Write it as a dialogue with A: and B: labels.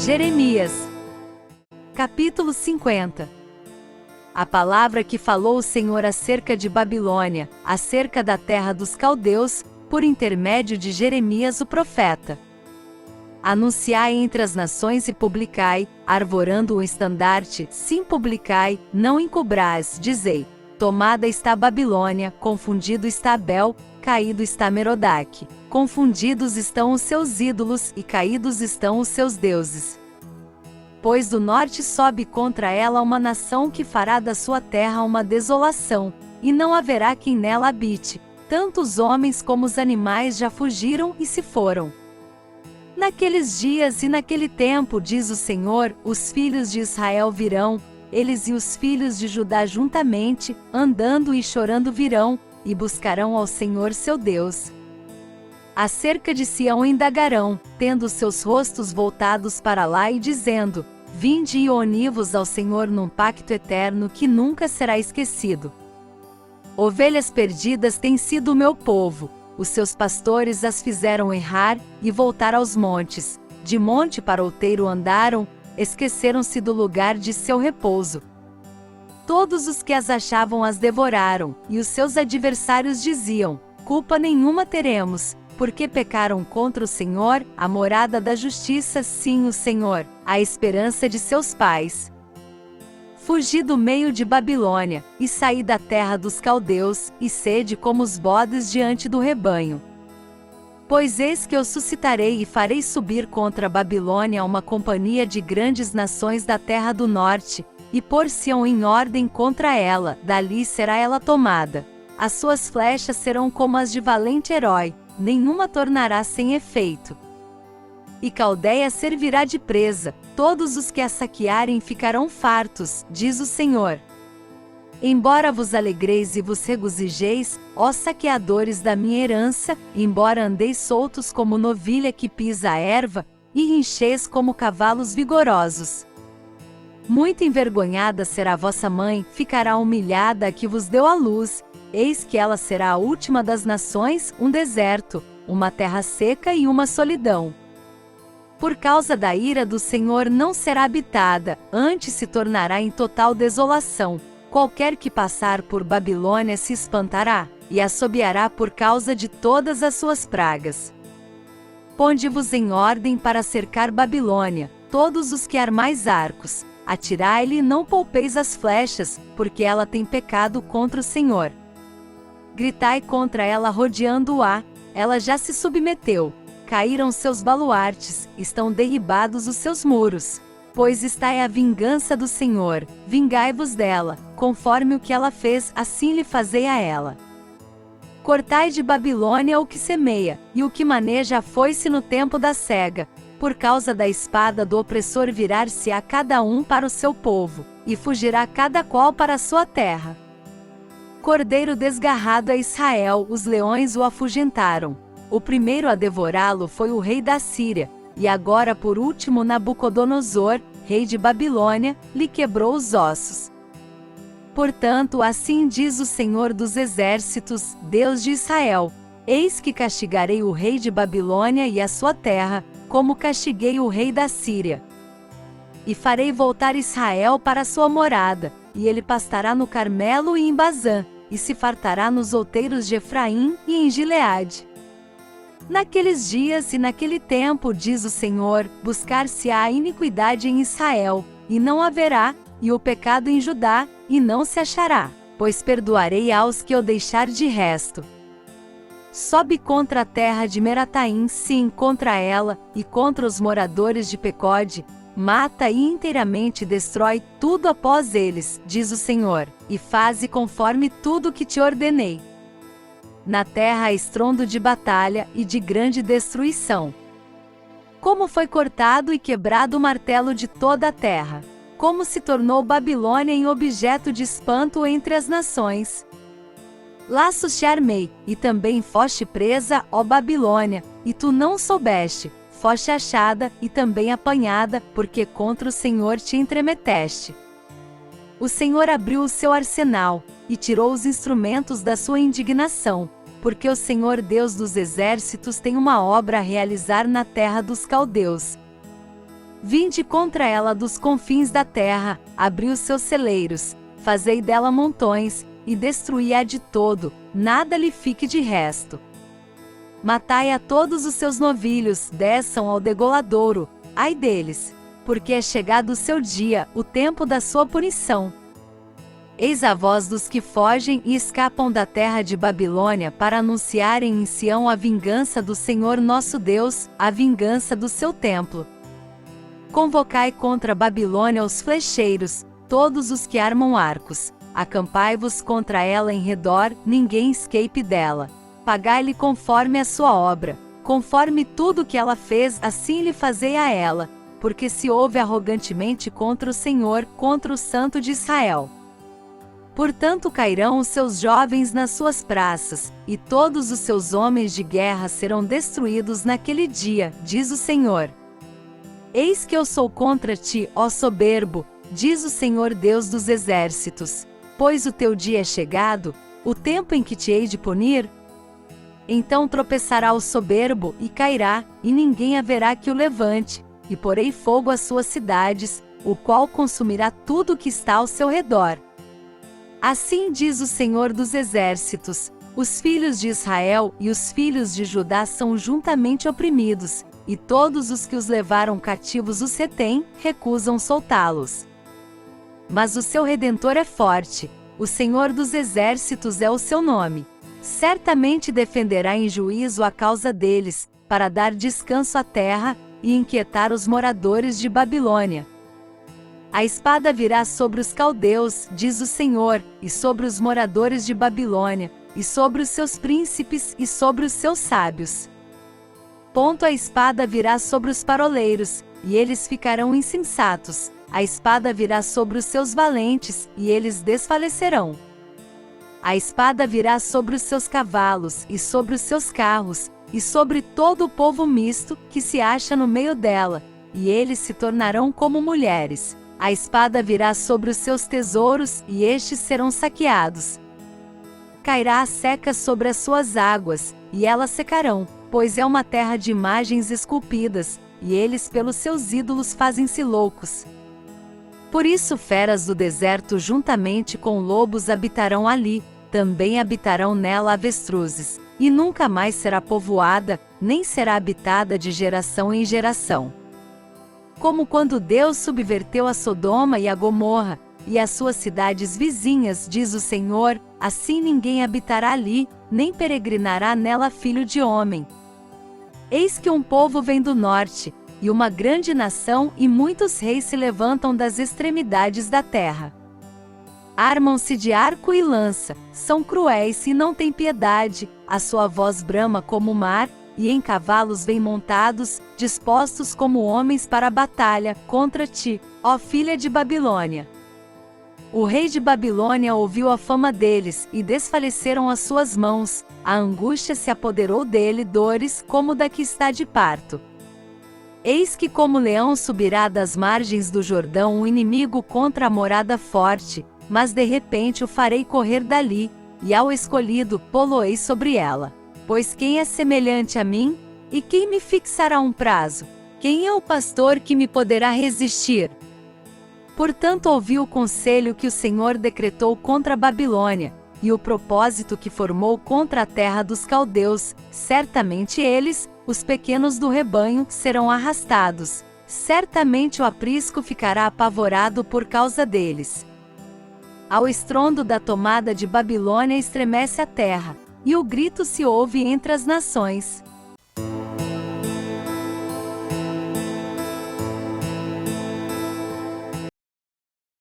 A: Jeremias. Capítulo 50. A palavra que falou o Senhor acerca de Babilônia, acerca da terra dos caldeus, por intermédio de Jeremias o profeta. Anunciai entre as nações e publicai, arvorando o estandarte, sim publicai, não encobrais, dizei: tomada está a Babilônia, confundido está Abel, caído está Merodach. Confundidos estão os seus ídolos e caídos estão os seus deuses. Pois do norte sobe contra ela uma nação que fará da sua terra uma desolação, e não haverá quem nela habite. Tanto os homens como os animais já fugiram e se foram. Naqueles dias e naquele tempo, diz o Senhor, os filhos de Israel virão, eles e os filhos de Judá juntamente, andando e chorando virão, e buscarão ao Senhor seu Deus. Acerca de Sião indagarão, tendo seus rostos voltados para lá e dizendo: vinde e univos ao Senhor num pacto eterno que nunca será esquecido. Ovelhas perdidas têm sido o meu povo, os seus pastores as fizeram errar, e voltar aos montes, de monte para outeiro andaram, esqueceram-se do lugar de seu repouso. Todos os que as achavam as devoraram, e os seus adversários diziam: culpa nenhuma teremos, porque pecaram contra o Senhor, a morada da justiça, sim o Senhor, a esperança de seus pais. Fugi do meio de Babilônia, e saí da terra dos caldeus, e sede como os bodes diante do rebanho. Pois eis que eu suscitarei e farei subir contra a Babilônia uma companhia de grandes nações da terra do norte, e pôr-se-ão em ordem contra ela, dali será ela tomada. As suas flechas serão como as de valente herói, nenhuma tornará sem efeito. E Caldeia servirá de presa, todos os que a saquearem ficarão fartos, diz o Senhor. Embora vos alegreis e vos regozijeis, ó saqueadores da minha herança, embora andeis soltos como novilha que pisa a erva, e rincheis como cavalos vigorosos. Muito envergonhada será vossa mãe, ficará humilhada a que vos deu a luz, eis que ela será a última das nações, um deserto, uma terra seca e uma solidão. Por causa da ira do Senhor não será habitada, antes se tornará em total desolação. Qualquer que passar por Babilônia se espantará, e assobiará por causa de todas as suas pragas. Ponde-vos em ordem para cercar Babilônia, todos os que armais arcos, atirai-lhe e não poupeis as flechas, porque ela tem pecado contra o Senhor. Gritai contra ela rodeando-a, ela já se submeteu. Caíram seus baluartes, estão derribados os seus muros. Pois esta é a vingança do Senhor, vingai-vos dela, conforme o que ela fez, assim lhe fazei a ela. Cortai de Babilônia o que semeia, e o que maneja a foice no tempo da cega. Por causa da espada do opressor virar-se a cada um para o seu povo, e fugirá cada qual para a sua terra. Cordeiro desgarrado é Israel, os leões o afugentaram. O primeiro a devorá-lo foi o rei da Síria, e agora por último Nabucodonosor, rei de Babilônia, lhe quebrou os ossos. Portanto, assim diz o Senhor dos Exércitos, Deus de Israel: eis que castigarei o rei de Babilônia e a sua terra, como castiguei o rei da Síria. E farei voltar Israel para sua morada, e ele pastará no Carmelo e em Bazã, e se fartará nos outeiros de Efraim e em Gileade. Naqueles dias e naquele tempo, diz o Senhor, buscar-se-á a iniquidade em Israel, e não haverá, e o pecado em Judá, e não se achará, pois perdoarei aos que o deixar de resto. Sobe contra a terra de Merataim, sim, contra ela, e contra os moradores de Pecode, mata e inteiramente destrói tudo após eles, diz o Senhor, e faze conforme tudo que te ordenei. Na terra há estrondo de batalha e de grande destruição. Como foi cortado e quebrado o martelo de toda a terra. Como se tornou Babilônia em objeto de espanto entre as nações. Laços te armei, e também foste presa, ó Babilônia, e tu não soubeste, foste achada, e também apanhada, porque contra o Senhor te entremeteste. O Senhor abriu o seu arsenal, e tirou os instrumentos da sua indignação, porque o Senhor Deus dos exércitos tem uma obra a realizar na terra dos caldeus. Vinde contra ela dos confins da terra, abri os seus celeiros, fazei dela montões, e destruí-a de todo, nada lhe fique de resto. Matai a todos os seus novilhos, desçam ao degoladouro, ai deles, porque é chegado o seu dia, o tempo da sua punição. Eis a voz dos que fogem e escapam da terra de Babilônia para anunciarem em Sião a vingança do Senhor nosso Deus, a vingança do seu templo. Convocai contra Babilônia os flecheiros, todos os que armam arcos, acampai-vos contra ela em redor, ninguém escape dela. Pagai-lhe conforme a sua obra, conforme tudo que ela fez, assim lhe fazei a ela, porque se houve arrogantemente contra o Senhor, contra o Santo de Israel. Portanto cairão os seus jovens nas suas praças, e todos os seus homens de guerra serão destruídos naquele dia, diz o Senhor. Eis que eu sou contra ti, ó soberbo, diz o Senhor Deus dos exércitos, pois o teu dia é chegado, o tempo em que te hei de punir. Então tropeçará o soberbo e cairá, e ninguém haverá que o levante, e porei fogo às suas cidades, o qual consumirá tudo que está ao seu redor. Assim diz o Senhor dos exércitos, os filhos de Israel e os filhos de Judá são juntamente oprimidos, e todos os que os levaram cativos os retêm, recusam soltá-los. Mas o seu Redentor é forte, o Senhor dos exércitos é o seu nome. Certamente defenderá em juízo a causa deles, para dar descanso à terra, e inquietar os moradores de Babilônia. A espada virá sobre os caldeus, diz o Senhor, e sobre os moradores de Babilônia, e sobre os seus príncipes e sobre os seus sábios. A espada virá sobre os paroleiros, e eles ficarão insensatos. A espada virá sobre os seus valentes, e eles desfalecerão. A espada virá sobre os seus cavalos, e sobre os seus carros, e sobre todo o povo misto, que se acha no meio dela, e eles se tornarão como mulheres. A espada virá sobre os seus tesouros, e estes serão saqueados. Cairá a seca sobre as suas águas, e elas secarão, pois é uma terra de imagens esculpidas, e eles pelos seus ídolos fazem-se loucos. Por isso feras do deserto juntamente com lobos habitarão ali, também habitarão nela avestruzes, e nunca mais será povoada, nem será habitada de geração em geração. Como quando Deus subverteu a Sodoma e a Gomorra, e as suas cidades vizinhas, diz o Senhor, assim ninguém habitará ali, nem peregrinará nela filho de homem. Eis que um povo vem do norte, e uma grande nação, e muitos reis se levantam das extremidades da terra. Armam-se de arco e lança, são cruéis e não têm piedade, a sua voz brama como o mar, e em cavalos vêm montados, dispostos como homens para a batalha, contra ti, ó filha de Babilônia. O rei de Babilônia ouviu a fama deles, e desfaleceram as suas mãos, a angústia se apoderou dele, dores como da que está de parto. Eis que como leão subirá das margens do Jordão o inimigo contra a morada forte, mas de repente o farei correr dali, e ao escolhido pô-lo-ei sobre ela. Pois quem é semelhante a mim? E quem me fixará um prazo? Quem é o pastor que me poderá resistir? Portanto ouvi o conselho que o Senhor decretou contra a Babilônia, e o propósito que formou contra a terra dos caldeus, certamente eles, os pequenos do rebanho, serão arrastados, certamente o aprisco ficará apavorado por causa deles. Ao estrondo da tomada de Babilônia estremece a terra, e o grito se ouve entre as nações.